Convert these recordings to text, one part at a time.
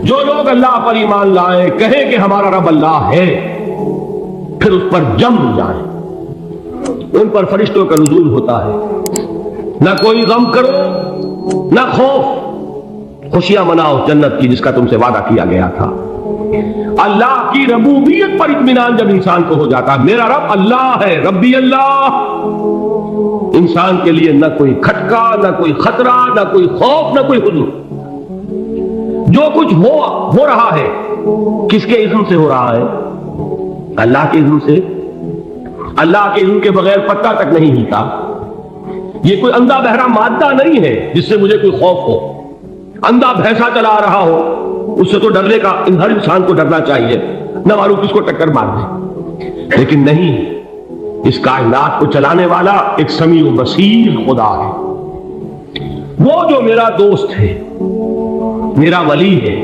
جو لوگ اللہ پر ایمان لائیں کہیں کہ ہمارا رب اللہ ہے، پھر اس پر جم جائیں، ان پر فرشتوں کا نزول ہوتا ہے، نہ کوئی غم کرو نہ خوف، خوشیاں مناؤ جنت کی جس کا تم سے وعدہ کیا گیا تھا۔ اللہ کی ربوبیت پر اطمینان جب انسان کو ہو جاتا ہے، میرا رب اللہ ہے، ربی اللہ، انسان کے لیے نہ کوئی کھٹکا، نہ کوئی خطرہ، نہ کوئی خوف، نہ کوئی حزن۔ جو کچھ ہو رہا ہے کس کے اذن سے ہو رہا ہے؟ اللہ کے اذن سے۔ اللہ کے اذن کے بغیر پتہ تک نہیں ہلتا۔ یہ کوئی اندھا بہرا مادہ نہیں ہے جس سے مجھے کوئی خوف ہو۔ اندھا بھینسا چلا رہا ہو اس سے تو ڈرنے کا ہر انسان کو ڈرنا چاہیے، نہ معلوم کس کو ٹکر مار دے، لیکن نہیں، اس کائنات کو چلانے والا ایک سمیع و بصیر خدا ہے۔ وہ جو میرا دوست ہے، میرا ولی ہے،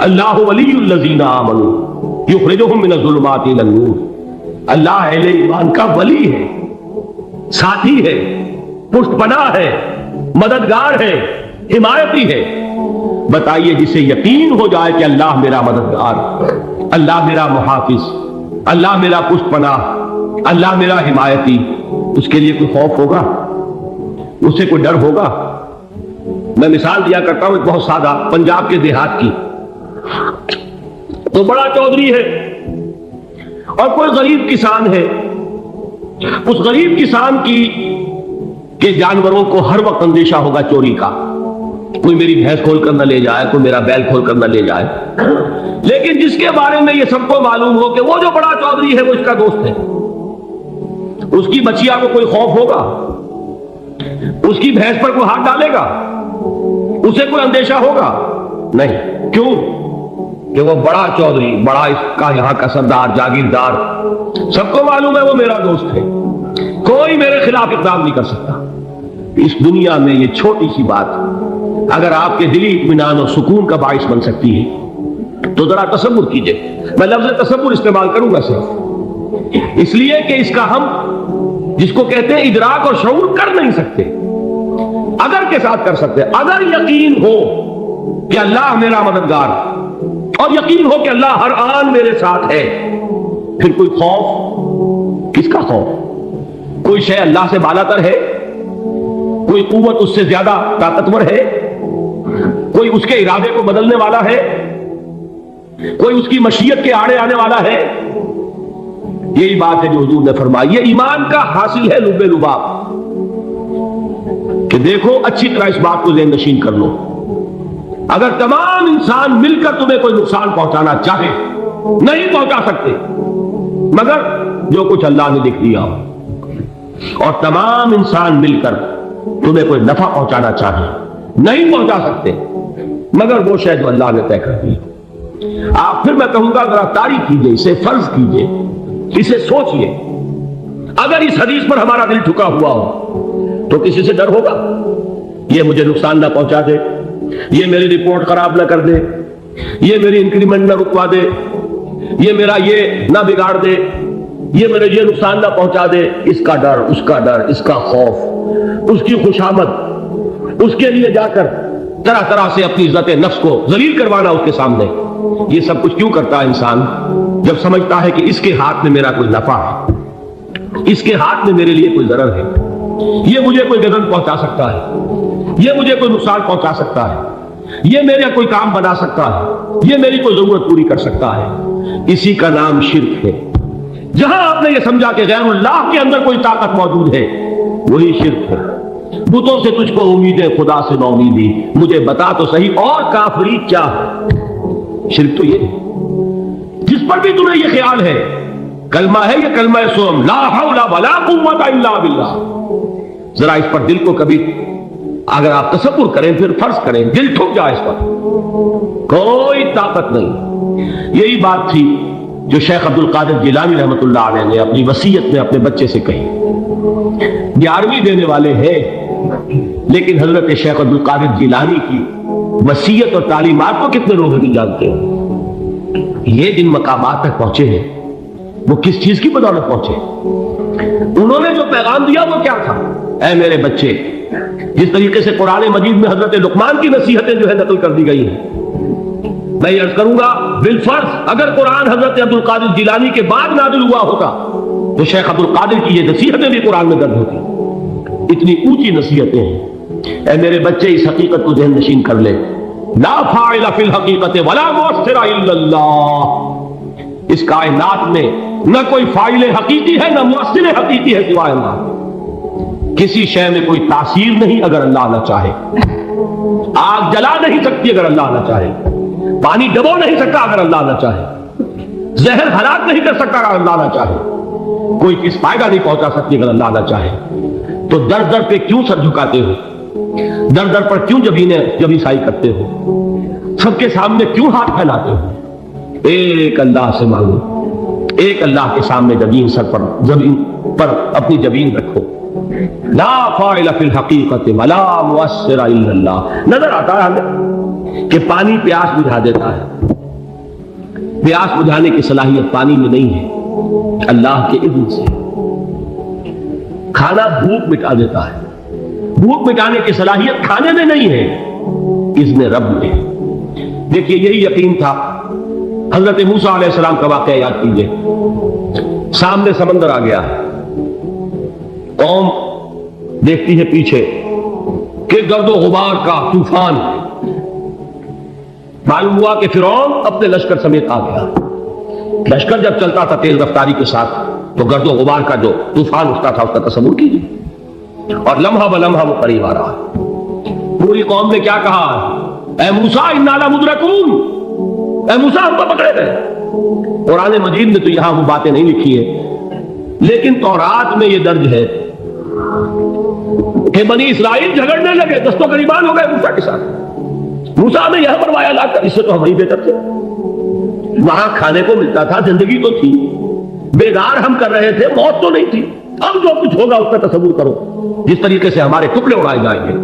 اللہ ولی الذین آمنوا یخرجہم من الظلمات الی النور، اللہ اہل ایمان کا ولی ہے، ساتھی ہے، پشت پناہ ہے، مددگار ہے، حمایتی ہے۔ بتائیے جسے یقین ہو جائے کہ اللہ میرا مددگار، اللہ میرا محافظ، اللہ میرا پشت پناہ، اللہ میرا حمایتی، اس کے لیے کوئی خوف ہوگا؟ اس سے کوئی ڈر ہوگا؟ میں مثال دیا کرتا ہوں ایک بہت سادہ، پنجاب کے دیہات کی۔ تو بڑا چودھری ہے اور کوئی غریب کسان ہے، اس غریب کسان کی کہ جانوروں کو ہر وقت اندیشہ ہوگا چوری کا، کوئی میری بھینس کھول کر نہ لے جائے، کوئی میرا بیل کھول کر نہ لے جائے۔ لیکن جس کے بارے میں یہ سب کو معلوم ہو کہ وہ جو بڑا چودھری ہے وہ اس کا دوست ہے، اس کی بچیا کو کوئی خوف ہوگا؟ اس کی بھینس پر کوئی ہاتھ ڈالے گا؟ اسے کوئی اندیشہ ہوگا؟ نہیں۔ کیوں؟ کہ وہ بڑا چودھری، بڑا اس کا یہاں کا سردار، جاگیردار، سب کو معلوم ہے وہ میرا دوست ہے، کوئی میرے خلاف اقدام نہیں کر سکتا۔ اس دنیا میں یہ چھوٹی سی بات اگر آپ کے دلی اطمینان اور سکون کا باعث بن سکتی ہے تو ذرا تصور کیجئے۔ میں لفظ تصور استعمال کروں گا صرف اس لیے کہ اس کا ہم جس کو کہتے ہیں ادراک اور شعور کر نہیں سکتے، اگر کے ساتھ کر سکتے۔ اگر یقین ہو کہ اللہ میرا مددگار اور یقین ہو کہ اللہ ہر آن میرے ساتھ ہے، پھر کوئی خوف؟ کس کا خوف؟ کوئی شے اللہ سے بالاتر ہے؟ کوئی قوت اس سے زیادہ طاقتور ہے؟ کوئی اس کے ارادے کو بدلنے والا ہے؟ کوئی اس کی مشیت کے آڑے آنے والا ہے؟ یہی بات ہے جو حضور نے فرمائی، یہ ایمان کا حاصل ہے لب لباب، کہ دیکھو اچھی طرح اس بات کو ذہن نشین کر لو، اگر تمام انسان مل کر تمہیں کوئی نقصان پہنچانا چاہے نہیں پہنچا سکتے، مگر جو کچھ اللہ نے لکھ دیا ہو، اور تمام انسان مل کر تمہیں کوئی نفع پہنچانا چاہے نہیں پہنچا سکتے، مگر وہ شے جو اللہ نے طے کر دی۔ آپ پھر میں کہوں گا ذرا تاریخ کیجئے، اسے فرض کیجئے، اسے سوچئے، اگر اس حدیث پر ہمارا دل ٹھکا ہوا ہو تو کسی سے ڈر ہوگا؟ یہ مجھے نقصان نہ پہنچا دے، یہ میری رپورٹ خراب نہ کر دے، یہ میری انکریمنٹ نہ رکوا دے، یہ میرا یہ نہ بگاڑ دے، یہ میرے یہ نقصان نہ پہنچا دے۔ اس کا ڈر، اس کا ڈر، اس کا خوف، اس کی خوشامد، اس کے لیے جا کر طرح طرح سے اپنی عزت نفس کو ذلیل کروانا اس کے سامنے، یہ سب کچھ کیوں کرتا ہے انسان؟ جب سمجھتا ہے کہ اس کے ہاتھ میں میرا کوئی نفع ہے، اس کے ہاتھ میں میرے لیے کوئی ضرر ہے، یہ مجھے کوئی غضب پہنچا سکتا ہے، یہ مجھے کوئی نقصان پہنچا سکتا ہے، یہ میرا کوئی کام بنا سکتا ہے، یہ میری کوئی ضرورت پوری کر سکتا ہے، اسی کا نام شرک ہے۔ جہاں آپ نے یہ سمجھا کہ غیر اللہ کے اندر کوئی طاقت موجود ہے، وہی شرک ہے۔ بتوں سے تجھ کو امید ہے، خدا سے نہ امیدی، مجھے بتا تو صحیح اور کافری کیا ہے؟ شرک تو یہ ہے جس پر بھی تمہیں یہ خیال ہے کلمہ ہے، یہ کلمہ سوم لا حول ولا قوت الا باللہ، ذرا اس پر دل کو کبھی اگر آپ تصور کریں، پھر فرض کریں، دل ٹھک جائے اس پر، کوئی طاقت نہیں۔ یہی بات تھی جو شیخ عبد القادر جیلانی رحمۃ اللہ علیہ نے اپنی وصیت میں اپنے بچے سے کہی۔ 11ویں دینے والے ہیں، لیکن حضرت شیخ عبد القادر جیلانی کی وصیت اور تعلیمات کو کتنے لوگ نہیں جانتے ہیں؟ یہ جن مقامات تک پہنچے ہیں وہ کس چیز کی بدولت پہنچے؟ انہوں نے جو پیغام دیا وہ کیا تھا؟ اے میرے بچے، جس طریقے سے قرآن مجید میں حضرت لقمان کی نصیحتیں جو ہے نقل کر دی گئی ہیں، میں یہ عرض کروں گا بالفرض اگر قرآن حضرت عبد القادر جیلانی کے بعد نازل ہوا ہوتا تو شیخ عبد القادر کی یہ نصیحتیں بھی قرآن میں درج ہوتی. اتنی اونچی نصیحتیں ہیں. اے میرے بچے اس حقیقت کو ذہن نشین کر لے, لا فاعل فی الحقیقت ولا مؤثر الا اللہ. اس کائنات میں نہ کوئی فاعل حقیقی ہے نہ مؤثر حقیقی ہے سوائے اللہ. کسی شے میں کوئی تاثیر نہیں اگر اللہ نہ چاہے. آگ جلا نہیں سکتی اگر اللہ نہ چاہے. پانی ڈبو نہیں سکتا اگر اللہ نہ چاہے. زہر ہلاک نہیں کر سکتا اگر اللہ نہ چاہے. کوئی کس فائدہ نہیں پہنچا سکتی اگر اللہ نہ چاہے. تو در در پہ کیوں سر جھکاتے ہو؟ در در پر کیوں جبیں سائی کرتے ہو؟ سب کے سامنے کیوں ہاتھ پھیلاتے ہو؟ ایک اللہ سے مانگو, ایک اللہ کے سامنے جبین سر پر زمین پر اپنی جبین رکھو. لا فاعل فی الحقیقت ولا مؤثر الا اللہ. نظر آتا ہے ہمیں کہ پانی پیاس بجھا دیتا ہے. پیاس بجھانے کی صلاحیت پانی میں نہیں ہے, اللہ کے اذن سے. کھانا بھوک مٹا دیتا ہے. بھوک مٹانے کی صلاحیت کھانے میں نہیں ہے, اذن رب میں. دیکھیے یہی یقین تھا. حضرت موسیٰ علیہ السلام کا واقعہ یاد کیجئے. سامنے سمندر آ گیا, قوم دیکھتی ہے پیچھے کہ گرد و غبار کا طوفان ہے. معلوم ہوا کہ فرعون اپنے لشکر سمیت آ گیا. لشکر جب چلتا تھا تیز رفتاری کے ساتھ تو گرد و غبار کا جو طوفان اٹھتا تھا اس کا تصور کیجیے. اور لمحہ بلمحہ وہ قریب آ رہا ہے. پوری قوم نے کیا کہا؟ اے موسیٰ انا لمدرکون, اے موسیٰ ہم تو پکڑے گئے. قرآن مجید میں تو یہاں وہ باتیں نہیں لکھی ہے, لیکن تورات میں یہ درج ہے کہ بنی اسرائیل جھگڑنے لگے, دستوں گریبان ہو گئے موسیٰ کے ساتھ. موسیٰ نے یہاں فرمایا لا کر, اس سے تو ہم ہی بہتر تھے. وہاں کھانے کو ملتا تھا, زندگی تو تھی, بیدار ہم کر رہے تھے, موت تو نہیں تھی. اب جو کچھ ہوگا اس کا تصور کرو, جس طریقے سے ہمارے ٹکڑے اڑائے جائیں گے.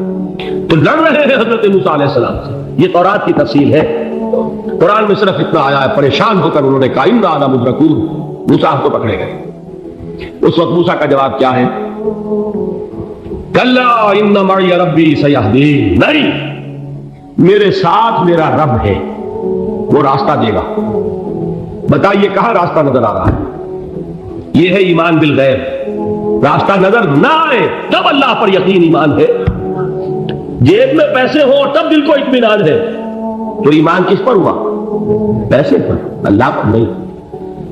تو لڑ رہے ہیں حضرت موسیٰ علیہ السلام سے. یہ تورات کی تفصیل ہے. قرآن میں صرف اتنا آیا ہے, پریشان ہو کر انہوں نے کہا انا لمدرکون, موسیٰ ہم کو پکڑے گئے. اس وقت موسیٰ کا جواب کیا ہے؟ کلا ان معی ربی سیہدین. نہیں, میرے ساتھ میرا رب ہے, وہ راستہ دے گا. بتائیے کہاں راستہ نظر آ رہا ہے؟ یہ ہے ایمان بالغیب. راستہ نظر نہ آئے تب اللہ پر یقین ایمان ہے. جیب میں پیسے ہو تب دل کو اطمینان ہے. تو ایمان کس پر ہوا؟ پیسے پر, اللہ پر نہیں.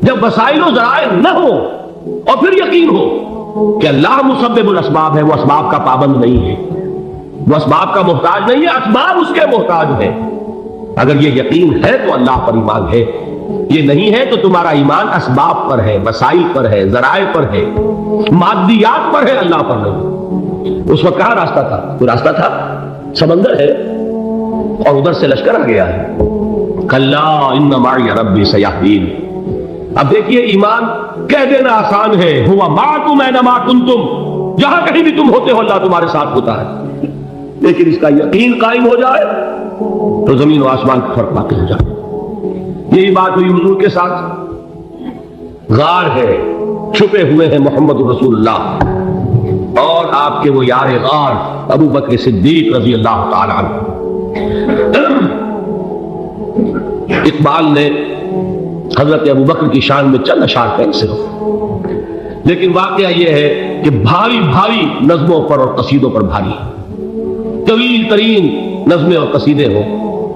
جب وسائل و ذرائع نہ ہو اور پھر یقین ہو کہ اللہ مسبب الاسباب ہے, وہ اسباب کا پابند نہیں ہے, وہ اسباب کا محتاج نہیں ہے, اسباب اس کے محتاج ہے. اگر یہ یقین ہے تو اللہ پر ایمان ہے. یہ نہیں ہے تو تمہارا ایمان اسباب پر ہے, وسائل پر ہے, ذرائع پر ہے, مادیات پر ہے, اللہ پر نہیں. اس وقت کہاں راستہ تھا؟ کوئی راستہ تھا؟ سمندر ہے اور ادھر سے لشکر آ گیا ہے. کلا ان معی ربی سیہدین. اب دیکھیے ایمان کہہ دینا آسان ہے, ہوا معکم اینما کنتم, جہاں کہیں بھی تم ہوتے ہو اللہ تمہارے ساتھ ہوتا ہے. لیکن اس کا یقین قائم ہو جائے تو زمین و آسمان کا فرق واقع ہو جائے. یہی بات ہوئی حضور کے ساتھ. غار ہے, چھپے ہوئے ہیں محمد رسول اللہ اور آپ کے وہ یار غار ابو بکر صدیق رضی اللہ تعالی عنہ. اقبال نے حضرت ابو بکر کی شان میں چند اشعار پین سے ہو, لیکن واقعہ یہ ہے کہ بھاری بھاری نظموں پر اور قصیدوں پر بھاری, طویل ترین نظمیں اور قصیدے ہوں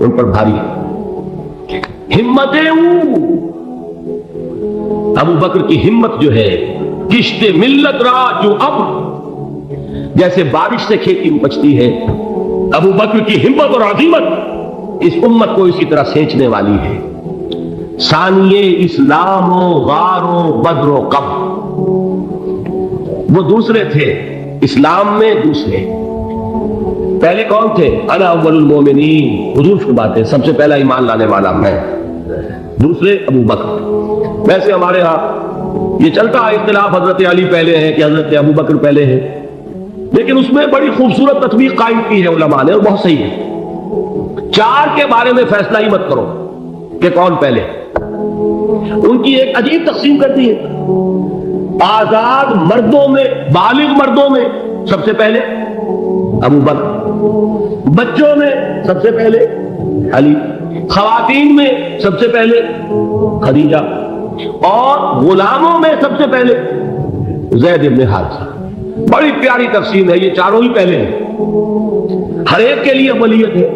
ان پر بھاری. ہمتیں ابو بکر کی ہمت جو ہے, کشت ملت را جو اب جیسے بارش سے کھیتی اپجتی ہے, ابو بکر کی ہمت اور عظیمت اس امت کو اسی طرح سینچنے والی ہے. ثانیے اسلام و غار و بدر و قب, وہ دوسرے تھے اسلام میں, دوسرے. پہلے کون تھے؟ انا اول المومنین, حضور فرماتے ہیں سب سے پہلا ایمان لانے والا میں. دوسرے ابو بکر. ویسے ہمارے ہاں یہ چلتا ہے اختلاف, حضرت علی پہلے ہیں کہ حضرت ابو بکر پہلے ہیں, لیکن اس میں بڑی خوبصورت تطبیق قائم کی ہے علماء نے, اور بہت صحیح ہے. چار کے بارے میں فیصلہ ہی مت کرو کہ کون پہلے. ان کی ایک عجیب تقسیم کرتی ہے. آزاد مردوں میں, بالغ مردوں میں سب سے پہلے ابو بکر, بچوں میں سب سے پہلے علی, خواتین میں سب سے پہلے خدیجہ، اور غلاموں میں سب سے پہلے زید ابن حارثہ۔ بڑی پیاری تقسیم ہے، یہ چاروں ہی پہلے ہیں، ہر ایک کے لیے اولیت ہے۔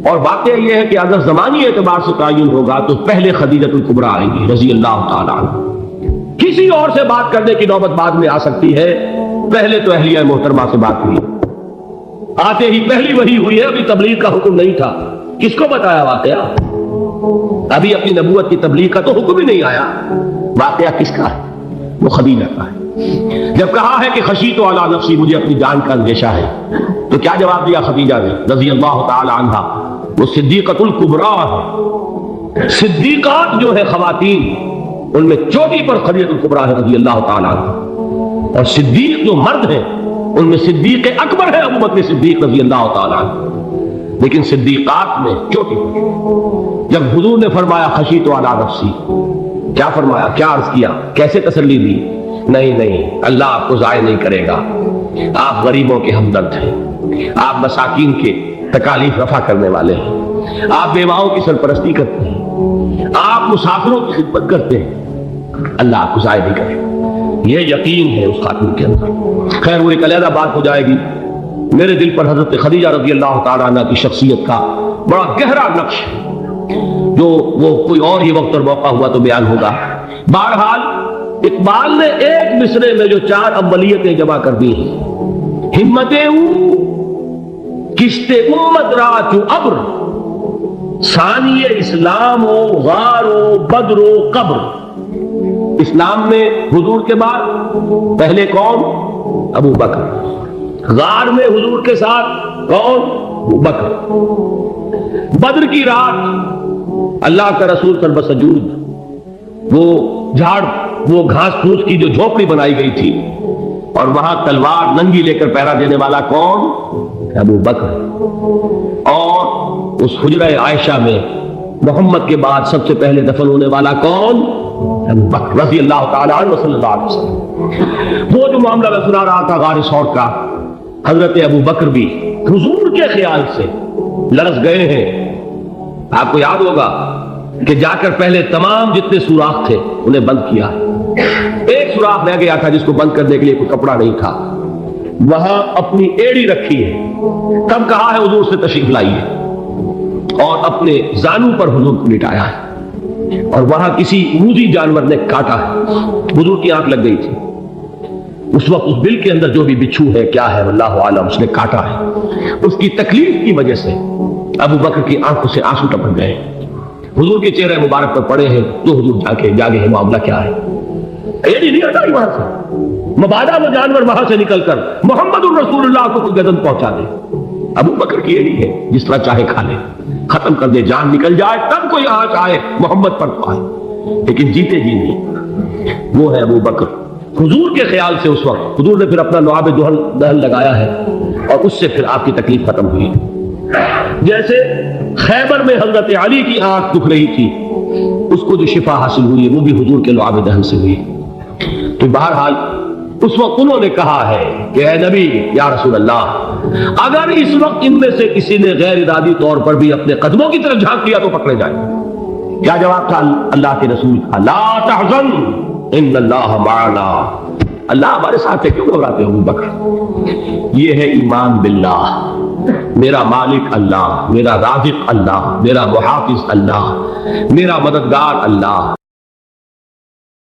اور واقعہ یہ ہے کہ اگر زمانی اعتبار سے تعین ہوگا تو پہلے خدیجہ الکبریٰ آئیں گی رضی اللہ تعالیٰ عنہ۔ کسی اور سے بات کرنے کی نوبت بعد میں آ سکتی ہے، پہلے تو اہلیہ محترمہ سے بات ہوئی، آتے ہی پہلی وحی ہوئی ہے، ابھی تبلیغ کا حکم نہیں تھا۔ کس کو بتایا واقعہ؟ ابھی اپنی نبوت کی تبلیغ کا تو حکم ہی نہیں آیا۔ واقعہ کس کا ہے؟ وہ خدیجہ کا ہے۔ جب کہا ہے کہ خشیت علی نفسی، مجھے اپنی جان کا اندیشہ ہے، تو کیا جواب دیا خدیجہ نے رضی اللہ تعالی عنہا؟ وہ صدیقۃ الکبریٰ ہے۔ صدیقات جو ہے خواتین، ان میں چوٹی پر خدیجہ الکبریٰ ہے رضی اللہ تعالی عنہ، اور صدیق جو مرد ہیں ان میں صدیق اکبر ہے ابو بکر صدیق رضی اللہ تعالی عنہ۔ لیکن صدیقات میں چوٹی پر جب حضور نے فرمایا خشیت علی نفسی، کیا فرمایا، کیا عرض کیا، کیسے تسلی دی؟ نہیں، اللہ آپ کو ضائع نہیں کرے گا، آپ غریبوں کے ہمدرد ہیں، آپ مساکین کے تکالیف رفع کرنے والے ہیں، آپ بیواؤں کی سرپرستی کرتے ہیں، آپ مسافروں کی خدمت کرتے ہیں، اللہ آپ کو ضائع نہیں کرے گا۔ یہ یقین ہے اس خاتون کے اندر۔ خیر وہ ایک علیحدہ بات ہو جائے گی۔ میرے دل پر حضرت خدیجہ رضی اللہ تعالیٰ عنہ کی شخصیت کا بڑا گہرا نقش ہے، جو وہ کوئی اور ہی وقت اور موقع ہوا تو بیان ہوگا۔ بہرحال اقبال نے ایک مصرے میں جو 4 اولیتیں جمع کر دی ہیں، ہمتیں کشت امت را چو ابر، ثانی اسلام و غار و بدر و قبر۔ اسلام میں حضور کے بعد پہلے کون؟ ابو بکر۔ غار میں حضور کے ساتھ کون؟ ابو بکر۔ بدر کی رات اللہ کا رسول سر بسجود، وہ جھاڑ، وہ گھاس پھوس کی جو جھوپڑی بنائی گئی تھی، اور وہاں تلوار ننگی لے کر پہرا دینے والا کون؟ ابو بکر۔ اور اس حجرہ عائشہ میں محمد کے بعد سب سے پہلے دفن ہونے والا کون؟ ابو بکر رضی اللہ تعالیٰ عنہ صلی اللہ علیہ وسلم۔ وہ جو معاملہ میں سنا رہا تھا غار ثور کا، حضرت ابو بکر بھی حضور کے خیال سے لرز گئے ہیں۔ آپ کو یاد ہوگا کہ جا کر پہلے تمام جتنے سوراخ تھے انہیں بند کیا، ایک سوراخ رہ گیا تھا جس کو بند کرنے کے لیے کوئی کپڑا نہیں تھا، وہاں اپنی ایڑی رکھی ہے، تب کہا ہے حضور سے تشریف لائیے، اور اپنے زانو پر حضور کو لٹایا ہے، اور وہاں کسی موذی جانور نے کاٹا ہے، حضور کی آنکھ لگ گئی تھی، اس وقت اس بل کے اندر جو بھی بچھو ہے کیا ہے اللہ عالم، اس نے کاٹا ہے، اس کی تکلیف کی وجہ سے ابو بکر کی آنکھوں سے آنسو ٹپک گئے، حضور کے چہرے مبارک پر پڑے ہیں، تو حضور جاگے ہیں، معاملہ کیا ہے؟ ایڑی نہیں ہٹائی وہاں سے، مبادا وہ جانور وہاں سے نکل کر محمد الرسول اللہ کو کوئی گدن پہنچا دے، ابو بکر کی ایڑی ہے، جس طرح چاہے کھا لے، ختم کر دے، جان نکل جائے تب کوئی آنچ آئے محمد پر تو آئے، لیکن جیتے جی نہیں۔ وہ ہے ابو بکر۔ حضور کے خیال سے اس وقت حضور نے پھر اپنا لعاب دہن لگایا ہے، اور اس سے پھر آپ کی تکلیف ختم ہوئی۔ جیسے خیبر میں حضرت علی کی آنکھ دکھ رہی تھی، اس کو جو شفا حاصل ہوئی وہ بھی حضور کے لعاب دہن سے ہوئی۔ تو بہرحال اس وقت انہوں نے کہا ہے کہ اے نبی یا رسول اللہ، اگر اس وقت ان میں سے کسی نے غیر ارادی طور پر بھی اپنے قدموں کی طرف جھانک لیا تو پکڑے جائیں۔ کیا جواب تھا اللہ کے رسول کا؟ لا تحزن ان اللہ معنا، اللہ ہمارے ساتھ ہے، کیوں گھبراتے ہو ابو بکر؟ یہ ہے ایمان باللہ، میرا مالک اللہ، میرا رازق اللہ، میرا محافظ اللہ، میرا مددگار اللہ۔